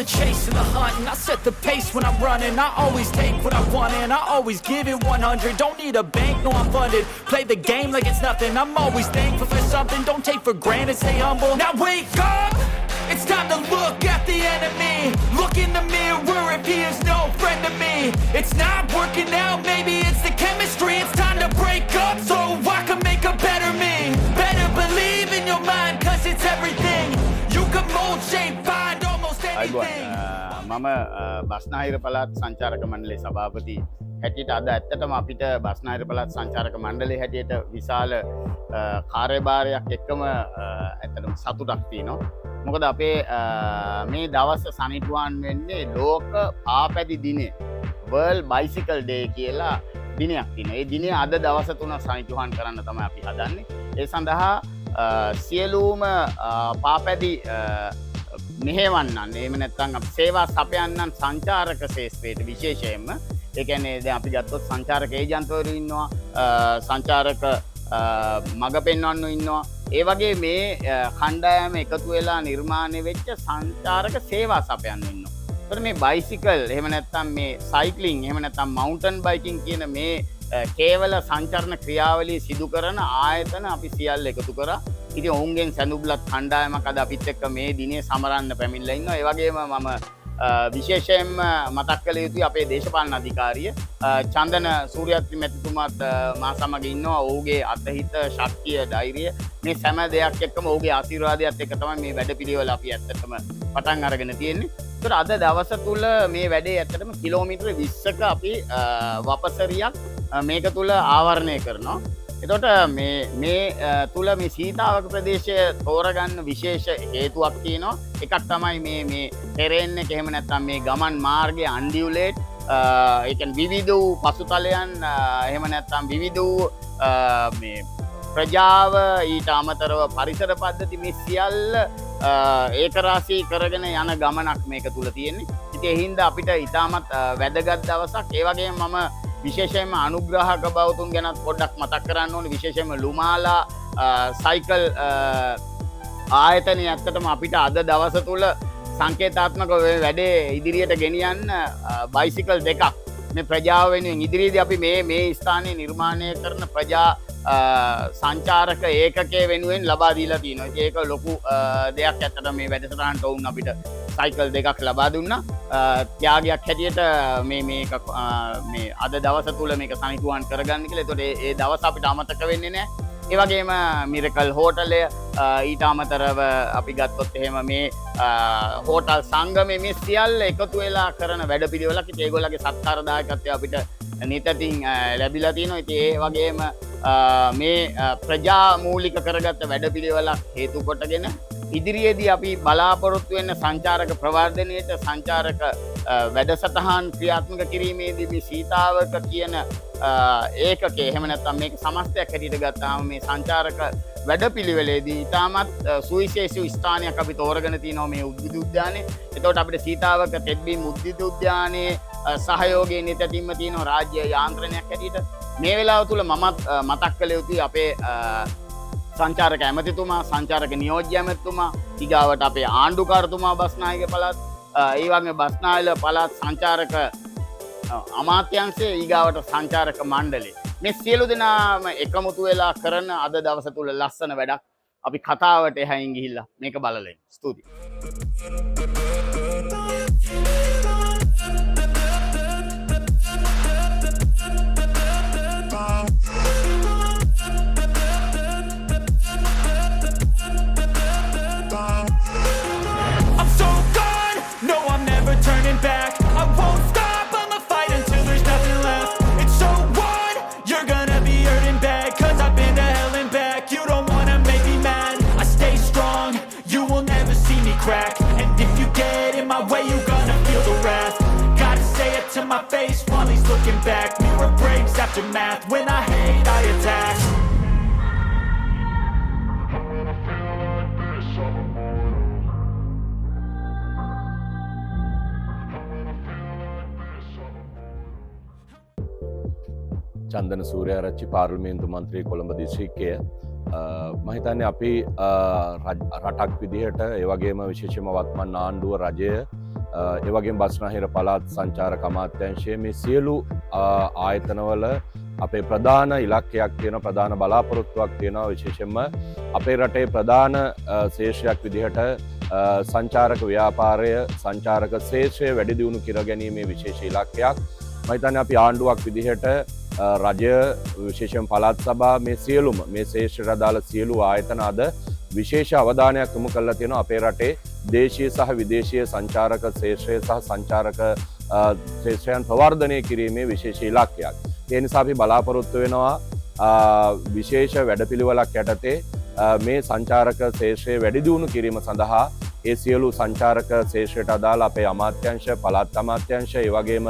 the chase and the hunt, and I set the pace when I'm running. I always take what I want and I always give it 100. Don't need a bank, no I'm funded. Play the game like it's nothing. I'm always thankful for something. Don't take for granted, stay humble. Now wake up! It's time to look at the enemy. Look in the mirror if he is no friend to me. It's not working out, maybe it's the chemistry. It's time to break up so I can make a better me. Better believe in your mind, cause it's everything. You can mold, shape, find almost anything. මම බස්නාහිර පළාත් සංචාරක මණ්ඩලයේ සභාපති හැටියට අද ඇත්තටම අපිට බස්නාහිර පළාත් සංචාරක මණ්ඩලයේ හැටියට විශාල කාර්යභාරයක් එක්කම ඇත්තටම සතුටක් තියෙනවා. මොකද අපේ මේ දවස් සනිටුවන් වෙන්නේ ලෝක පාපැදි දිනේ World Bicycle Day කියලා දිනයක් තියෙනවා. ඒ දිනේ අද දවස් 3 සනිටුවන් කරන්න තමයි අපි හදන්නේ. ඒ සඳහා සියලුම පාපැදි මෙහෙවන්නන් එහෙම නැත්නම් සේවා සපයන්නන් සංචාරක ශේෂ්ත්‍රයට විශේෂයෙන්ම ඒ කියන්නේ දැන් අපි ගත්තොත් සංචාරක ඒජන්තවරු ඉන්නවා සංචාරක මඟ පෙන්වන්නු ඉන්නවා ඒ වගේ මේ කණ්ඩායම එකතු වෙලා නිර්මාණය වෙච්ච සංචාරක සේවා සපයන්නු ඉන්නවා. ඒතර මේ බයිසිකල් එහෙම නැත්නම් මේ සයික්ලින් එහෙම නැත්නම් මවුන්ටන් බයිකින් කියන මේ කේවල සංචරණ ක්‍රියාවලිය සිදු කරන ආයතන අපි සියල්ල එකතු කරා. ඉතින් ඔවුන්ගෙන් සැඳුම්ලත් කණ්ඩායමක් අද අපිත් එක්ක මේ දිනේ සමරන්න පැමිණලා ඉන්නවා. ඒ වගේම මම විශේෂයෙන්ම මතක් කළ යුතුයි අපේ දේශපාලන අධිකාරිය චන්දන සූර්යත්‍රි මැතිතුමාත් මා සමග ඉන්නවා. ඔහුගේ අත්හිත ශක්තිය ධෛර්යය මේ සෑම දෙයක් එක්කම ඔහුගේ ආශිර්වාදයත් එක්ක තමයි මේ වැඩපිළිවෙල අපි ඇත්තටම පටන් අරගෙන තියෙන්නේ. ඒතර අද දවස තුල මේ වැඩේ ඇත්තටම කිලෝමීටර 20ක අපි වපසරියක් මේක තුල ආවරණය කරනවා. එතකොට මේ තුල මේ සීතාවක ප්‍රදේශය තෝරගන්න විශේෂ හේතුවක් තියෙනවා. එකක් තමයි මේ ටෙරේන් එක එහෙම නැත්නම් මේ ගමන් මාර්ගයේ අන්ඩියුලේට් ඒ කියන්නේ විවිධ වූ පසුතලයන් එහෙම නැත්නම් විවිධ වූ මේ ප්‍රජාව ඊට අමතරව පරිසර පද්ධති මේ සියල්ල ඒකරාශී කරගෙන යන ගමනක් මේක තුල තියෙන්නේ. ඉතින් ඒ හින්දා අපිට ඉතාමත් වැදගත් දවසක්. ඒ වගේම මම විශේෂයෙන්ම අනුග්‍රහක බවතුන් ගැනත් පොඩ්ඩක් මතක් කරන්න ඕනේ. විශේෂයෙන්ම ලුමාලා සයිකල් ආයතනය ඇත්තටම අපිට අද දවස තුල සංකේතාත්මක වැඩේ ඉදිරියට ගෙනියන්න බයිසිකල් දෙකක් මේ ප්‍රජාව වෙනුවෙන් ඉදිරියේදී අපි මේ ස්ථානයේ නිර්මාණය කරන ප්‍රජා සංචාරක ඒකකයේ වෙනුවෙන් ලබා දීලා තියෙනවා. ඒක ලොකු දෙයක් ඇත්තට මේ වැඩසටහනට වුණ අපිට සයිකල් දෙකක් ලබා දුන්නා. ත්‍යාගයක් හැටියට මේ අද දවස තුල මේක සනිටුවන් කරගන්න කියලා. ඒතකොට ඒ දවස් අපිට අමතක වෙන්නේ නැහැ. ඒ වගේම මිරකල් හෝටලය ඊට අමතරව අපි ගත්තොත් එහෙම මේ හෝටල් සංගමයේ මේ සියල්ල එකතු වෙලා කරන වැඩපිළිවෙලක්. ඉතින් ඒගොල්ලන්ගේ සත්කාර දායකත්වය අපිට නිතින් ලැබිලා තියෙනවා. ඉතින් ඒ වගේම මේ ප්‍රජා මූලික කරගත්ත වැඩපිළිවෙලක් හේතු කොටගෙන ඉදිරියේදී අපි බලාපොරොත්තු වෙන සංචාරක ප්‍රවර්ධනයට සංචාරක වැඩසටහන් ක්‍රියාත්මක කිරීමේදී මේ සීතාවක කියන ඒකකේ එහෙම නැත්නම් මේක සමස්තයක් හැටියට ගත්තාම මේ සංචාරක වැඩපිළිවෙලේදී ඉතාමත් සුවිශේෂී ස්ථානයක් අපි තෝරගෙන තිනවා මේ උද්භිද උද්‍යානයේ. එතකොට අපිට සීතාවක තෙත්බීම් උද්භිද උද්‍යානයේ සහයෝගයේ නිතින්ම තියෙන රාජ්‍ය යාන්ත්‍රණයක් හැටියට මේ වෙලාව තුල මමත් මතක් කළ යුතුයි අපේ සංචාරක ඇමතිතුමා සංචාරක නියෝජ්‍ය ඇමතිතුමා ඊගාවට අපේ ආණ්ඩුකාරතුමා බස්නාහිර පළාත් ඒ වගේම බස්නාහිර පළාත් සංචාරක අමාත්‍යාංශයේ ඊගාවට සංචාරක මණ්ඩලය මේ සියලු දෙනාම එකමුතු වෙලා කරන අද දවස තුල ලස්සන වැඩක්. අපි කතාවට එහයින් ගිහිල්ලා මේක බලලා ඉන්න. ස්තුතියි. Turning back, I won't stop, I'ma fight until there's nothing left. It's so what? You're gonna be hurting bad, cause I've been to hell and back. You don't wanna make me mad, I stay strong, you will never see me crack. And if you get in my way, you're gonna feel the wrath. Gotta say it to my face while he's looking back. Mirror breaks after math, when I hate I attack. Chandana Sooriyarachchi පාර්ලිමේන්තු මන්ත්‍රී කොළඹ දිස්ත්‍රික්කය මම හිතන්නේ අපි රටක් විදිහට ඒ වගේම විශේෂයෙන්ම වත්මන් ආණ්ඩුව රජය එවගේ බස්නාහිර පළාත් සංචාරක අමාත්‍යංශයේ මේ සියලු ආයතනවල අපේ ප්‍රධාන ඉලක්කයක් තියෙන ප්‍රධාන බලාපොරොත්තුවක් තියෙනවා විශේෂයෙන්ම අපේ රටේ ප්‍රධාන ශේෂ්ත්‍රයක් විදිහට සංචාරක ව්‍යාපාරය සංචාරක ශේෂ්ත්‍රය වැඩි දියුණු කර ගැනීමේ විශේෂ ඉලක්කයක්. මම හිතන්නේ අපි ආණ්ඩුවක් විදිහට රජය විශේෂයෙන් පළාත් සභා මේ සියලුම මේ ශේෂ්ත්‍රයට අදාළ සියලු ආයතන අද විශේෂ අවධානයක් යොමු කරලා තියෙනවා අපේ රටේ දේශීය සහ විදේශීය සංචාරක ශේෂ්ත්‍රය සහ සංචාරක ශේෂ්ත්‍රයන් ප්‍රවර්ධනය කිරීමේ විශේෂ ඉලක්කයක්. ඒ නිසා අපි බලාපොරොත්තු වෙනවා විශේෂ වැඩපිළිවෙලක් යටතේ මේ සංචාරක ශේෂ්ත්‍රය වැඩි දියුණු කිරීම සඳහා ඒ සියලු සංචාරක ශේෂ්ත්‍රයට අදාළ අපේ අමාත්‍යංශ පළාත් අමාත්‍යංශ ඒ වගේම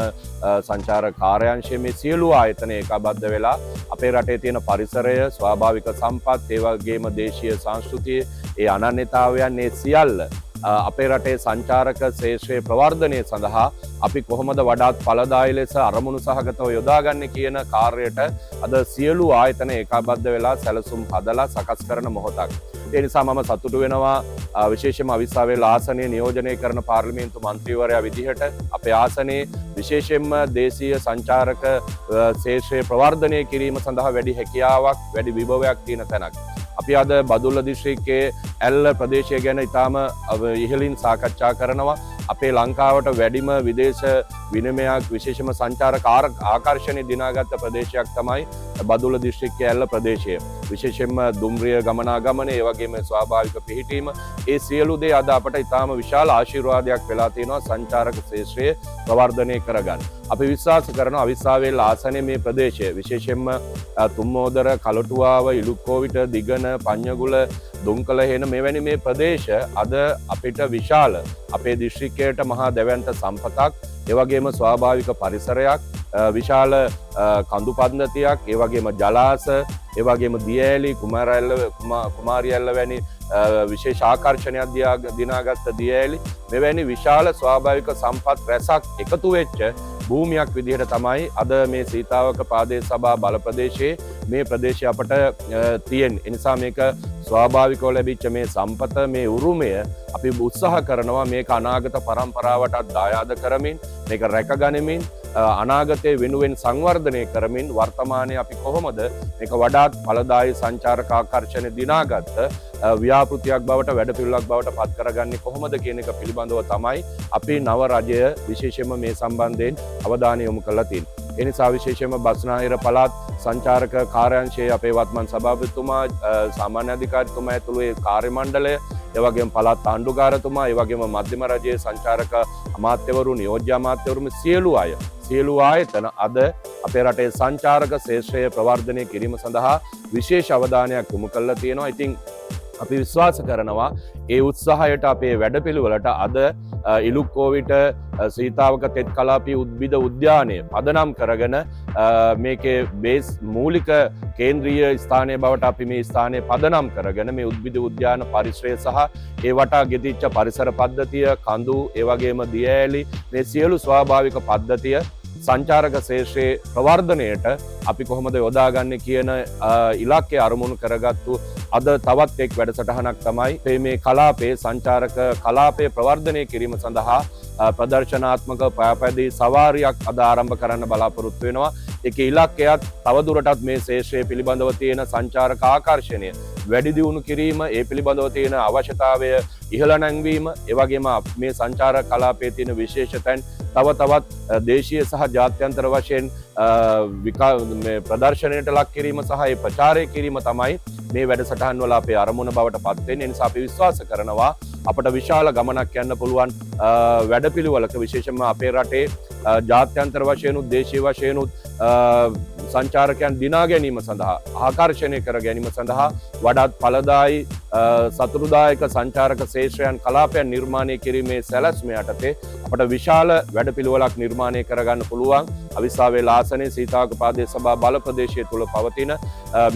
සංචාරක කාර්යාංශයේ මේ සියලු ආයතන ඒකාබද්ධ වෙලා අපේ රටේ තියෙන පරිසරය ස්වාභාවික සම්පත් ඒ වගේම දේශීය සංස්කෘතිය ඒ අනන්‍යතාවයන් මේ සියල්ල අපේ රටේ සංචාරක ශේෂ්ත්‍රයේ ප්‍රවර්ධනය සඳහා අපි කොහොමද වඩාත් ඵලදායී ලෙස අරමුණු සහගතව යොදාගන්නේ කියන කාර්යයට අද සියලු ආයතන ඒකාබද්ධ වෙලා සැලසුම් හදලා සකස් කරන මොහොතක්. ඒ නිසා මම සතුටු වෙනවා විශේෂයෙන්ම අවිස්සාවේල ආසනයේ නියෝජනය කරන පාර්ලිමේන්තු මන්ත්‍රීවරයා විදිහට අපේ ආසනයේ විශේෂයෙන්ම දේශීය සංචාරක ශේෂ්ත්‍රයේ ප්‍රවර්ධනය කිරීම සඳහා වැඩි හැකියාවක් වැඩි විභවයක් තියෙන තැනක්. අපි අද බදුල්ල දිස්ත්‍රික්කයේ ඇල්ල ප්‍රදේශය ගැන ඉතාම ඉහළින් සාකච්ඡා කරනවා. අපේ ලංකාවට වැඩිම විදේශ විනිමයක් විශේෂම සංචාරක ආකර්ෂණය දිනාගත්ත ප්‍රදේශයක් තමයි බදුල්ල දිස්ත්‍රික්කයේ ඇල්ල ප්‍රදේශය. විශේෂයෙන්ම දුම්රිය ගමනාගමනය ඒ වගේම ස්වාභාවික පිහිටීම ඒ සියලු දේ අද අපට ඉතාම විශාල ආශිර්වාදයක් වෙලා තියෙනවා සංචාරක ශේෂ්ත්‍රය ප්‍රවර්ධනය කරගන්න. අපි විශ්වාස කරනවා අවිස්සාවේල ආසනයේ මේ ප්‍රදේශය විශේෂයෙන්ම තුම්මෝදර කලටුවාව ඉලුක්කෝවිට දිගන පඤ්ඤගුල දුම්කල හේන මෙවැනි මේ ප්‍රදේශ අද අපිට විශාල අපේ දිස්ත්‍රික්කයට මහා දැවැන්ත සම්පතක් ඒ වගේම ස්වාභාවික පරිසරයක් විශාල කඳු පද්ධතියක් ඒ වගේම ජලාශ ඒ වගේම දියඇලි කුමාරිඇල්ල වැනි විශේෂ ආකර්ෂණයක් දිනාගත්ත දියඇලි මෙවැනි විශාල ස්වාභාවික සම්පත් රැසක් එකතු වෙච්ච භූමියක් විදිහට තමයි අද මේ සීතාවක පාදේ සභා බල ප්‍රදේශයේ මේ ප්‍රදේශය අපට තියෙන්නේ. ඒ නිසා මේක ස්වාභාවිකව ලැබිච්ච මේ සම්පත මේ උරුමය අපි උත්සාහ කරනවා මේක අනාගත පරම්පරාවටත් දායාද කරමින් මේක රැකගනිමින් අනාගතයේ වෙනුවෙන් සංවර්ධනය කරමින් වර්තමානයේ අපි කොහොමද මේක වඩාත් ඵලදායී සංචාරක ආකර්ෂණ දිනාගත්ත ව්‍යාපෘතියක් බවට වැඩපිළිවෙලක් බවට පත් කරගන්නේ කොහොමද කියන එක පිළිබඳව තමයි අපි නව රජය විශේෂයෙන්ම මේ සම්බන්ධයෙන් අවධානය යොමු කරලා තියෙන්නේ. ඒ නිසා විශේෂයෙන්ම බස්නාහිර පළාත් සංචාරක කාර්යාංශයේ අපේ වත්මන් සභාපතිතුමා සාමාන්‍ය අධිකාරීතුමා ඇතුළු ඒ කාර්ය මණ්ඩලය ඒ වගේම පළාත් ආණ්ඩුකාරතුමා ඒ වගේම මධ්‍යම රජයේ සංචාරක අමාත්‍යවරු නියෝජ්‍ය අමාත්‍යවරු සියලු ආයතන අද අපේ රටේ සංචාරක ශේෂ්ත්‍රය ප්‍රවර්ධනය කිරීම සඳහා විශේෂ අවධානයක් යොමු කරලා තියෙනවා. ඉතින් අපි විශ්වාස කරනවා ඒ උත්සාහයට අපේ වැඩපිළිවෙලට අද ඉලුක්කෝවිට සීතාවක තෙත් කලාපී උද්භිද උද්‍යානය පදනම් කරගෙන මේකේ බේස් මූලික කේන්ද්‍රීය ස්ථානය බවට අපි මේ ස්ථානය පදනම් කරගෙන මේ උද්භිද උද්‍යාන පරිසරය සහ ඒ වටා ගෙතිච්ච පරිසර පද්ධතිය කඳු ඒ වගේම දියඇලි මේ සියලු ස්වාභාවික පද්ධතිය සංචාරක ශේෂ්ත්‍රයේ ප්‍රවර්ධනයට අපි කොහොමද යොදාගන්නේ කියන ඉලක්කය අරමුණු කරගත්තු අද තවත් එක් වැඩසටහනක් තමයි මේ කලාපයේ සංචාරක කලාපයේ ප්‍රවර්ධනය කිරීම සඳහා ප්‍රදර්ශනාත්මක පෑපැදී සවාරියක් අද ආරම්භ කරන්න බලාපොරොත්තු වෙනවා. ඒකේ ඉලක්කයත් තවදුරටත් මේ ශේෂ්ත්‍රය පිළිබඳව තියෙන සංචාරක ආකර්ෂණය වැඩි දියුණු කිරීම, ඒ පිළිබඳව තියෙන අවශ්‍යතාවය ඉහළ නැංවීම, ඒ වගේම මේ සංචාරක කලාපයේ තියෙන විශේෂ තැන් තව තවත් දේශීය සහ ජාත්‍යන්තර වශයෙන් ප්‍රදර්ශනයට ලක් කිරීම සහ ඒ ප්‍රචාරය කිරීම තමයි මේ වැඩසටහන් වල අපේ අරමුණ බවට පත් වෙන්නේ. ඒ නිසා අපි විශ්වාස කරනවා අපට විශාල ගමනක් යන්න පුළුවන් වැඩපිළිවෙලක විශේෂයෙන්ම අපේ රටේ ජාත්‍යන්තර වශයෙන්ුත් දේශීය වශයෙන්ුත් සංචාරකයන් දිනා ගැනීම සඳහා ආකර්ෂණය කර ගැනීම සඳහා වඩාත් ඵලදායී සතුටුදායක සංචාරක ශේෂ්ත්‍රයන් කලාපයන් නිර්මාණය කිරීමේ සැලැස්ම යටතේ අපට විශාල වැඩපිළිවෙලක් නිර්මාණය කරගන්න පුළුවන්. අවිස්සාවේල ආසනයේ සීතාවක පාදේ සභා බල ප්‍රදේශය තුල පවතින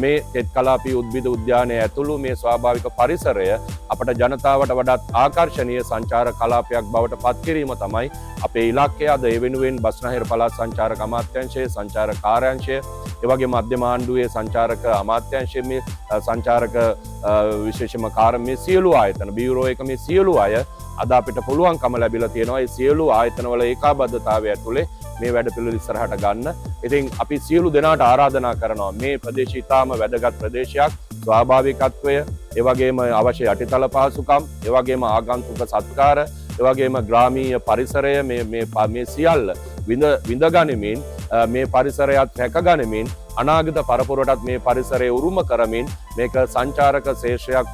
මේ තෙත් කලාපී උද්භිද උද්‍යානය ඇතුළු මේ ස්වාභාවික පරිසරය අපට ජනතාවට වඩාත් ආකර්ෂණීය සංචාරක කලාපයක් බවට පත් කිරීම තමයි අපේ ඉලක්කය. අද ඒ වෙනුවෙන් බස්නාහිර පළාත් සංචාරක අමාත්‍යාංශයේ සංචාරක කාර්යාංශය ඒ වගේම මධ්‍යම ආණ්ඩුවේ සංචාරක අමාත්‍යාංශයේ මේ සංචාරක විශේෂම කාර්ය මේ සියලු ආයතන බියුරෝ එක මේ සියලු අය අද අපිට පුළුවන්කම ලැබිලා තියෙනවා ඒ සියලු ආයතනවල ඒකාබද්ධතාවය ඇතුලේ මේ වැඩපිළිවෙල ඉස්සරහට ගන්න. ඉතින් අපි සියලු දෙනාට ආරාධනා කරනවා මේ ප්‍රදේශය ඉතාම වැදගත් ප්‍රදේශයක්. ස්වාභාවිකත්වය, ඒ වගේම අවශ්‍ය යටිතල පහසුකම්, ඒ වගේම ආගන්තුක සත්කාර, ඒ වගේම ග්‍රාමීය පරිසරය මේ සියල්ල විඳ ගනිමින් මේ පරිසරයත් රැක ගනිමින් අනාගත පරපුරටත් මේ පරිසරය උරුම කරමින් මේක සංචාරක ශේෂ්ත්‍රයක්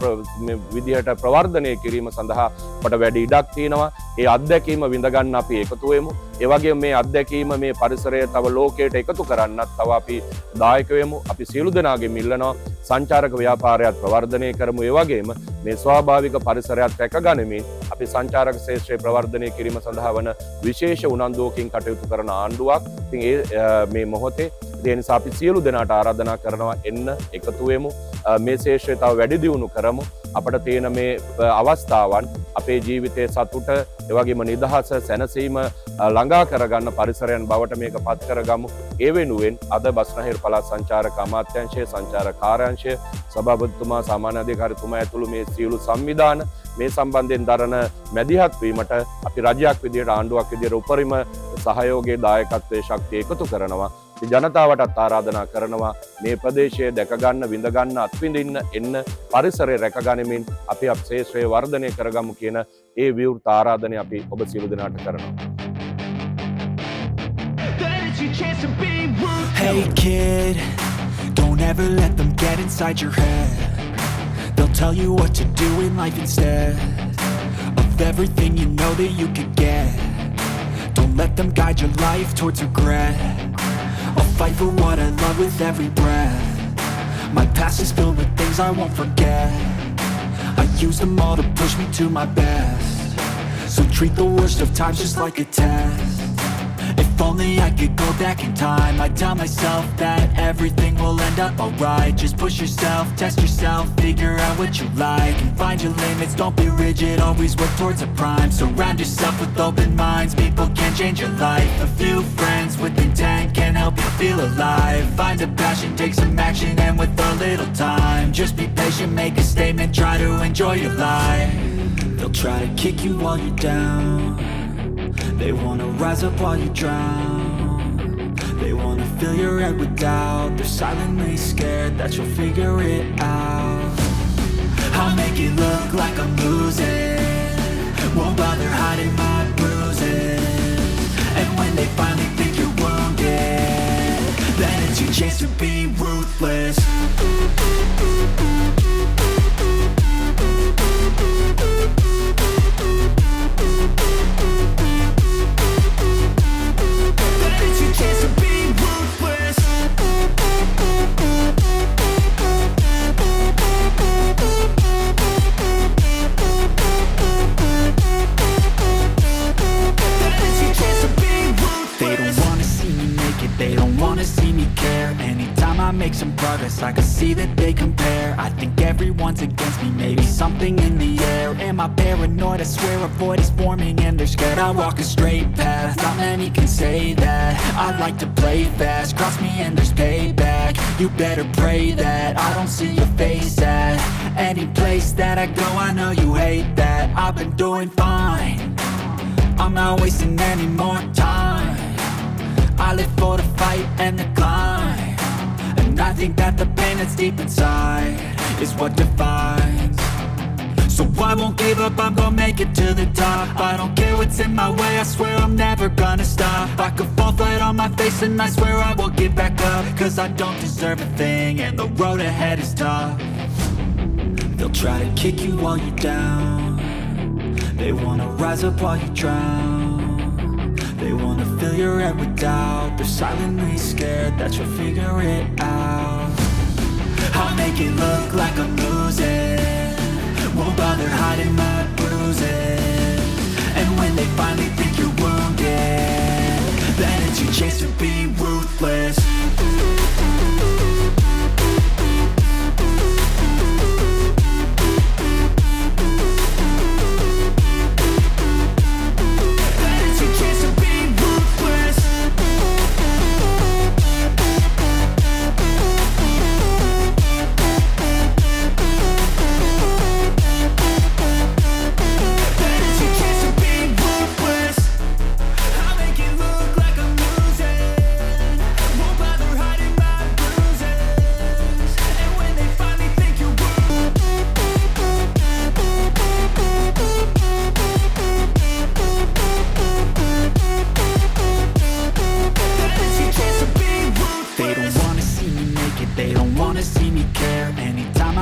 විදිහට ප්‍රවර්ධනය කිරීම සඳහා අපට වැඩි ඉඩක් තියෙනවා. ඒ අත්දැකීම විඳ ගන්න අපි එකතු වෙමු. ඒ වගේම මේ අත්දැකීම මේ පරිසරය තව ලෝකයට එකතු කරන්නත් තව අපි දායක වෙමු. අපි සියලු දෙනාගෙන් ඉල්ලනවා සංචාරක ව්‍යාපාරයත් ප්‍රවර්ධනය කරමු. ඒ වගේම මේ ස්වාභාවික පරිසරයත් රැක ගනිමින් අපි සංචාරක ශේෂ්ත්‍රය ප්‍රවර්ධනය කිරීම සඳහා වන විශේෂ උනන්දුවකින් කටයුතු කරන ආණ්ඩුවක්. ඉතින් මේ මොහොතේ ඒ නිසා අපි සියලු දෙනාට ආරාධනා කරනවා එන්න එකතු වෙමු. මේ ශේෂ්ත්‍රය තව වැඩි දියුණු කරමු. අපට තියෙන මේ අවස්ථාවන් අපේ ජීවිතයේ සතුට, ඒ වගේම නිදහස, සැනසීම ළඟා කරගන්න පරිසරයන් බවට මේක පත් කරගමු. ඒ වෙනුවෙන් අද බස්නාහිර පළාත් සංචාරක අමාත්‍යාංශයේ සංචාරක කාර්යාංශය සභාපතිතුමා, සාමාන්‍ය අධිකාරීතුමා ඇතුළු මේ සියලු සංවිධාන මේ සම්බන්ධයෙන් දරන මැදිහත් වීමට අපි රජයක් විදිහට ආණ්ඩුවක් විදිහට උපරිම සහයෝගයේ දායකත්වයේ ශක්තිය එකතු කරනවා. ජනතාවටත් ආරාධනා කරනවා මේ ප්‍රදේශය දැක ගන්න, විඳ ගන්න, අත්විඳින්න එන්න, පරිසරය රැක ගනිමින් අපි ශේෂ්ත්‍රය වර්ධනය කරගමු කියන ඒ විවෘත ආරාධනය අපි ඔබ සියලු දෙනාට කරනවා. Hey kid, don't ever let them get inside your head. They'll tell you what to do in life instead of everything you know that you could get. Don't let them guide your life towards regret. I'll fight for what I love with every breath. My past is filled with things I won't forget. I use them all to push me to my best. So treat the worst of times just like a test. If only I could go back in time, I'd tell myself that everything will end up alright. Just push yourself, test yourself, figure out what you like, and find your limits, don't be rigid, always work towards a prime. Surround yourself with open minds, people can change your life. A few friends with intent can help you feel alive. Find a passion, take some action, and with a little time, just be patient, make a statement, try to enjoy your life. They'll try to kick you while you're down. They wanna rise up while you drown. They wanna fill your head with doubt. They're silently scared that you'll figure it out. I'll make it look like I'm losing, won't bother hiding my bruises. And when they finally think you're wounded, then it's your chance to be ruthless. Make some progress, I can see that they compare. I think everyone's against me, maybe something in the air. Am I paranoid? I swear a void is forming and they're scared. I walk a straight path, not many can say that. I like to play fast, cross me and there's payback. You better pray that I don't see your face at any place that I go. I know you hate that. I've been doing fine, I'm not wasting any more time. I live for the fight and the climb. I think that the pain that's deep inside is what defines. So I won't give up, I'm gonna make it to the top. I don't care what's in my way, I swear I'm never gonna stop. I could fall flat on my face and I swear I will get back up. Cause I don't deserve a thing and the road ahead is tough. They'll try to kick you while you're down. They wanna rise up while you drown. They wanna fill your head with doubt. They're silently scared that you'll figure it out. I'll make it look like I'm losing, won't bother hiding my bruises. And when they finally think you're wounded, then it's your chance to be ruthless.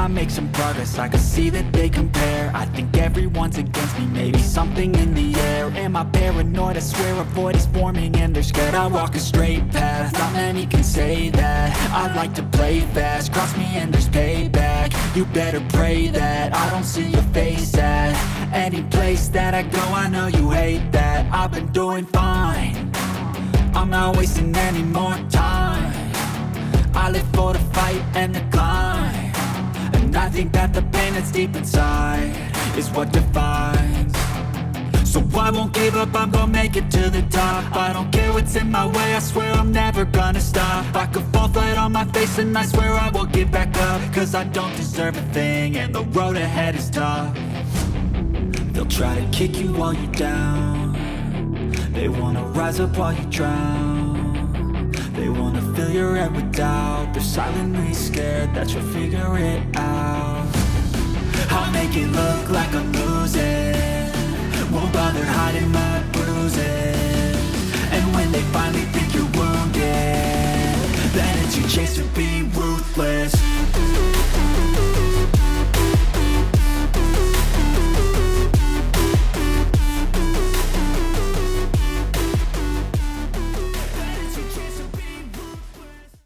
I make some progress, I can see that they compare. I think everyone's against me, maybe something in the air. Am I paranoid? I swear a void is forming and they're scared. I walk a straight path, not many can say that. I like to play fast, cross me and there's payback. You better pray that I don't see your face at any place that I go. I know you hate that. I've been doing fine, I'm not wasting any more time. I live for the fight and the climb, and I think that the pain that's deep inside is what defines. So I won't give up, I'm gonna make it to the top. I don't care what's in my way, I swear I'm never gonna stop. I could fall flat on my face and I swear I will get back up, cause I don't deserve a thing and the road ahead is tough. They'll try to kick you while you're down, they wanna rise up while you drown. They wanna fill your head with doubt, they're silently scared that you'll figure it out. I'll make it look like I'm losing, won't bother hiding my bruises. And when they finally think you're wounded, then it's your chance to be ruthless.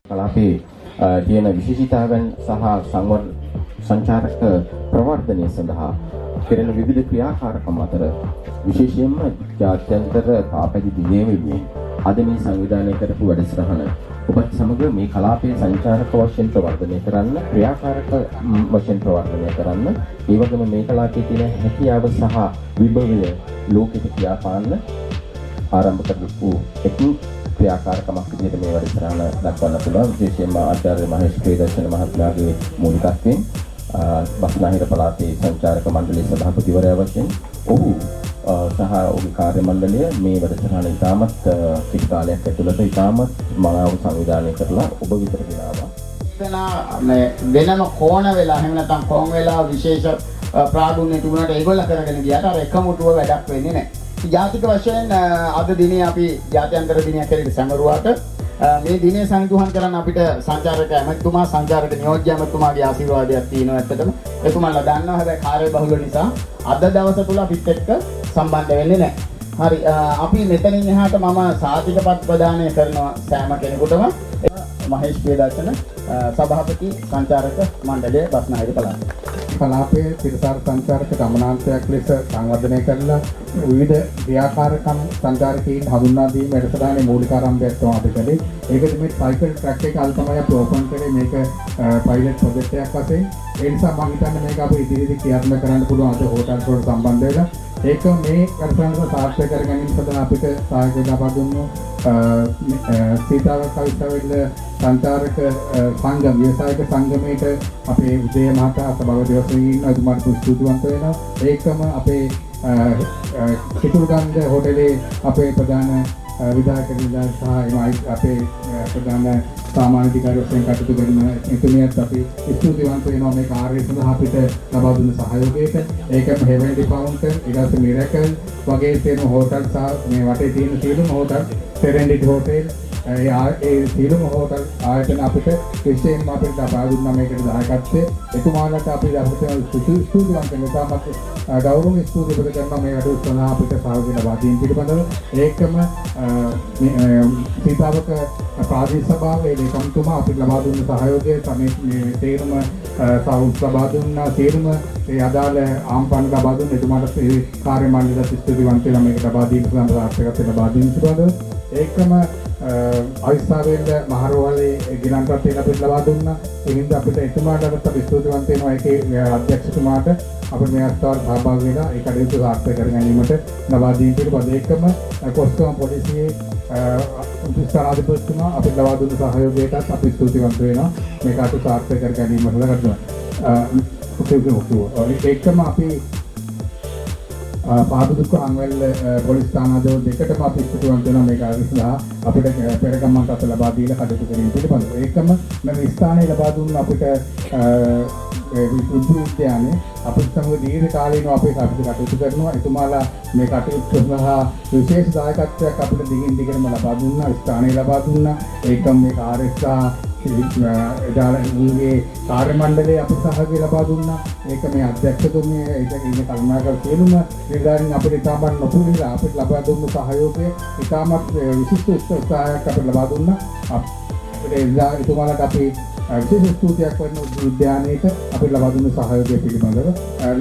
කලාපේ තියෙන විශේෂීතාවන් සහ සංචාරක ප්‍රවර්ධනය සඳහා කෙරෙන විවිධ ක්‍රියාකාරකම් අතර විශේෂයෙන්ම ජාත්‍යන්තර තාපැදි දිනය වෙනුවෙන් අද මේ සංවිධානය කරපු වැඩසටහන ඔබත් සමග මේ කලාපයේ සංචාරක වශයෙන් ප්‍රවර්ධනය කරන්න, ක්‍රියාකාරක වශයෙන් ප්‍රවර්ධනය කරන්න, ඒ වගේම මේ කලාපයේ තියෙන හැකියාව සහ විභවය ලෝකෙට කියාපාන්න ආරම්භ කරපු එක් ක්‍රියාකාරකමක් විදිහට මේ වැඩසටහන දක්වන්න පුළුවන්. විශේෂයෙන්ම ආචාර්ය මහේෂ් ප්‍රේදර්ශන මහත්මයාගේ මූලිකත්වයෙන් බස්නාහිර පළාතේ සංචාරක මණ්ඩලයේ සභාපතිවරයා වශයෙන් ඔහු සහ ඔහුගේ කාර්ය මණ්ඩලය මේ වැඩසටහන ඉතාමත් කිසි කාලයක් ඇතුළත ඉතාමත් මනාව සංවිධානය කරලා ඔබ විතර ගෙනාවා. වෙනම කෝණ වෙලා එහෙම නැත්නම් කොන් වෙලා විශේෂ ප්‍රාගුණ්‍ය තිබුණාට ඒගොල්ල කරගෙන ගියාට අර එකමුතුව වැඩක් වෙන්නේ නැහැ. ජාතික වශයෙන් අද දිනේ අපි ජාත්‍යන්තර දිනයක් හැටියට සැමරුවාට මේ දිනේ සංවිධානය කරන්න අපිට සංචාරක ඇමතුමා සංචාරක නියෝජ්‍ය ඇමතුමාගේ ආශිර්වාදයක් තියෙනවා. ඇත්තටම එතුමාලා දන්නවා, හැබැයි කාර්යබහුල නිසා අද දවස තුල අපිත් එක්ක සම්බන්ධ වෙන්නේ නැහැ. හරි, අපි මෙතනින් එහාට මම සාතිකපත් ප්‍රදානය කරනවා සෑම කෙනෙකුටම. මහේෂ් ප්‍රේදර්ශන සභාපති සංචාරක මණ්ඩලය බස්නාහිර පළාත. කලාපයේ තිරසාර සංචාරක ගමනාන්තයක් ලෙස සංවර්ධනය කරලා විවිධ ක්‍රියාකාරකම් සංචාරකයන් හඳුන්වා දීම වැඩසටහනේ මූලික ආරම්භයක් තමයි අපි කළේ. ඒකද මේ සයිකල් ට්‍රැක් එක අද තමයි අපි ඕපන් කරේ මේක පයිලට් ප්‍රොජෙක්ට් එකක් වශයෙන්. ඒ නිසා මම හිතන්නේ මේක අපි ඉදිරියට ක්‍රියාත්මක කරන්න පුළුවන් අද හෝටල් වලට සම්බන්ධ වෙලා. ඒක මේ වැඩසටහන සාර්ථක කර ගැනීම සඳහා අපිට සහාය ලබා දුන්නු සීතාවක විශ්වවිද්‍යාල සංචාරක සංගම ව්‍යවසායික සංගමයට අපේ උදේ මහතා සභාපති වශයෙන් ඉන්න එතුමාට ස්තුතිවන්ත වෙනවා. ඒකම අපේ කිතුල්ගන්ධ හෝටලේ අපේ ප්‍රධාන විධායක නිලධාරී සහ අපේ ප්‍රධාන සාමාන්‍ය අධිකාරී වශයෙන් කටයුතු කරන එතුමියත් අපි ස්තුතිවන්ත වෙනවා මේ කාර්යය සඳහා අපිට ලබා දුන්න සහයෝගයට. ඒකම හෙවන්ලි ෆවුන්ටන්, ඊට මිරකල් වගේ තියෙන හෝටල් සහ මේ වටේ තියෙන සියලුම හෝටල්, සෙරෙන්ඩිටි හෝටල්, ඒ සියලුම හෝටල් ආයතන අපිට විශේෂයෙන්ම අපිට ලබා දුන්නා මේකට දායකත්වයේ. එතුමාලට අපි අපිට ස්තුතිවන්ත වෙනවා. ගෞරවයෙන් ස්තුති කරනවා මේ වැඩ සඳහා අපිට සහයෝගය ලබා දීම පිළිබඳව. ඒකම සීතාවක ප්‍රාදේශීය සභාවේ ලේකම්තුමා අපිට ලබා දුන්න සහයෝගය තමයි මේ තේරුම සෞත් ලබා දුන්නා. තේරුම ඒ අදාළ ආම්පන්න ලබා දුන්න එතුමාට ඒ කාර්ය මණ්ඩලයට ස්තුතිවන්ත වෙනවා මේක ලබා දීම සඳහා සාර්ථකත්වය ලබා දීම පිළිබඳව. ඒකම අයිස්සාවෙන්ද මහරෝහලේ ගිලන්පත් වෙන අපිට ලබා දුන්නා. ඒ හින්දා අපිට එතුමාටත් අපි ස්තුතිවන්ත වෙනවා. ඒකේ අධ්‍යක්ෂතුමාට අපිට මේ අවස්ථාවට සහභාගී වෙලා ඒ කටයුතු සාර්ථක කර ගැනීමට ලබා දීම පිළිබඳව. ඒකම කොස්කම පොලිසියේ උපස්ථානාධිපතිතුමා අපිට ලබා දුන්න සහයෝගයටත් අපි ස්තුතිවන්ත වෙනවා මේ කටයුතු සාර්ථක කර ගැනීමට ඒකම අපි පාදුදුක්ක අංවැල්ල පොලිස් ස්ථානාධිපති දෙකටම අපි ස්තුතිවන්ත වෙනවා මේ කාර්යය සඳහා අපිට පෙරගමන්ට අත ලබා දීලා කටයුතු කිරීම පිළිබඳව. ඒකම මේ ස්ථානයේ ලබා දුන්න අපිට විද්‍යාලයේ අපිට සමග දීර්ඝ කාලීනව අපේ කටයුතු කරනවා. එතුමාලා මේ කටයුතු සඳහා විශේෂ දායකත්වයක් අපිට දිගින් දිගටම ලබා දුන්නා. ස්ථානයේ ලබා දුන්නා. ඒකම මේ කාර්යය සහ එදා ඊගේ කාර්ය මණ්ඩලයේ අපිට සහයෝගය ලබා දුන්නා. ඒක මේ අධ්‍යක්ෂතුමිය ඒක ඉන්නේ කරුණාකර සියලුම නිලධාරීන් අපිට ඉතාමත් නොපුරිලා අපිට ලබා දුන්නු සහයෝගය ඉතාමත් විශිෂ්ට උත්සාහයක් අපිට ලබා දුන්නා. අපිට එතුමාලට අපි විශේෂ ස්තුතියක් කරන උද්‍යානයේට අපිට ලබා දුන්නු සහයෝගය පිළිබඳව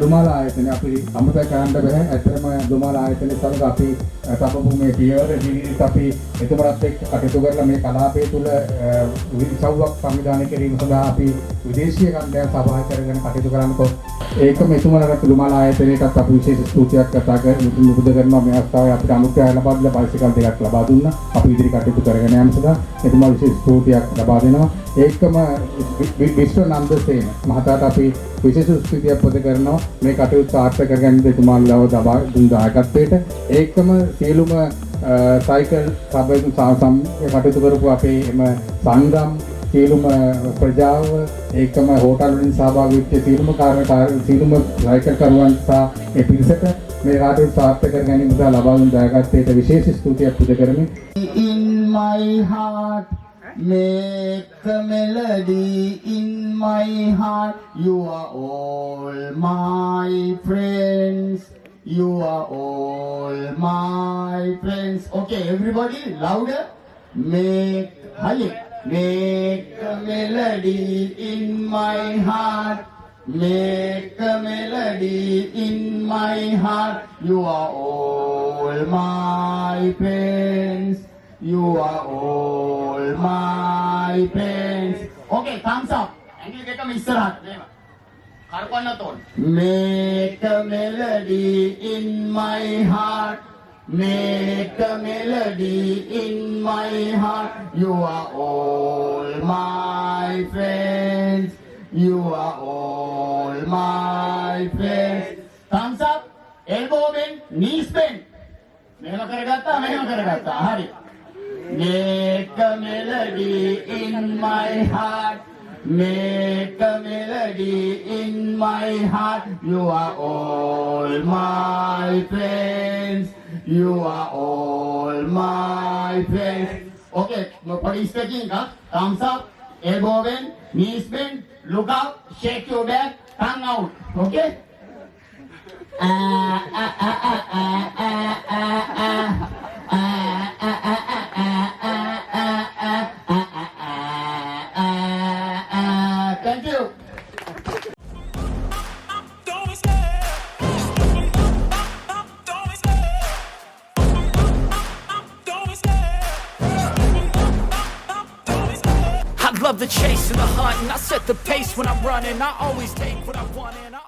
ලුමාල ආයතනය අපි අමතක කරන්න බෑ. ඇත්තටම ලුමාල ආයතනය සමග අපි තබපු මේ පියවර දිවිත් අපි එතුමාලත් එක්ක කටයුතු කරලා මේ කලාපය තුළ විවිධ සංවිධානය කිරීම සඳහා අපි විදේශීය කණ්ඩායම් සභාව කරගෙන කටයුතු කරනකොට ඒකම එතුමාලට ලුමාල ආයතනයටත් අපි විශේෂ ස්තුතියක් කතා කරලා මුද කරනවා. මේ අවස්ථාවේ අපිට අනුග්‍රහය ලබා දීලා බයිසිකල් දෙකක් ලබා දුන්නා. අපි ඉදිරි කටයුතු කරගෙන යාම සඳහා එතුමා විශේෂ ස්තුතියක් ලබා දෙනවා. ඒකම විශ්ව නන්දසේන මහතාට අපි විශේෂ ස්තුතියක් පොද කරනවා මේ කටයුතු සාර්ථක කරගන්න එතුමාලව ලබා දුන් දායකත්වයට. ඒකම සියලුම සයිකල් සබඳු කටයුතු කරපු අපේ එම සංගම් සියලුම ප්‍රජාව ඒකම හෝටල් වලින් සහභාගී වෙච්ච සියලුම සියලුම සයිකල් කරුවන් සහ ඒ පිරිසට මේ කටයුතු සාර්ථක කර ගැනීම සඳහා ලබා දුන් දායකත්වයට විශේෂ ස්තුතියක් පුද කරමි. In my heart make a melody in my heart. You are all my friends. You are all my friends. Okay, everybody, louder. Make a melody in my heart. Make a melody in my heart. You are all my friends. You are all my friends. Okay, thumbs up. Angle dekam ඉස්සරහට. කරකවන්න තෝරන. Make a melody in my heart. Make a melody in my heart. You are all my friends. You are all my friends. Thumbs up. Elbow bend. Knees bend. මෙහෙම කරගත්තා. හරි. Make a melody in my heart. Make a melody in my heart. You are all my friends. You are all my friends. Okay, nobody speaking, huh? Thumbs up, elbow bend, knees bend, look out, shake your back, tongue out. Okay? Thank you. I love the chase and the hunt, and I set the pace when I'm running. I always take what I want, and I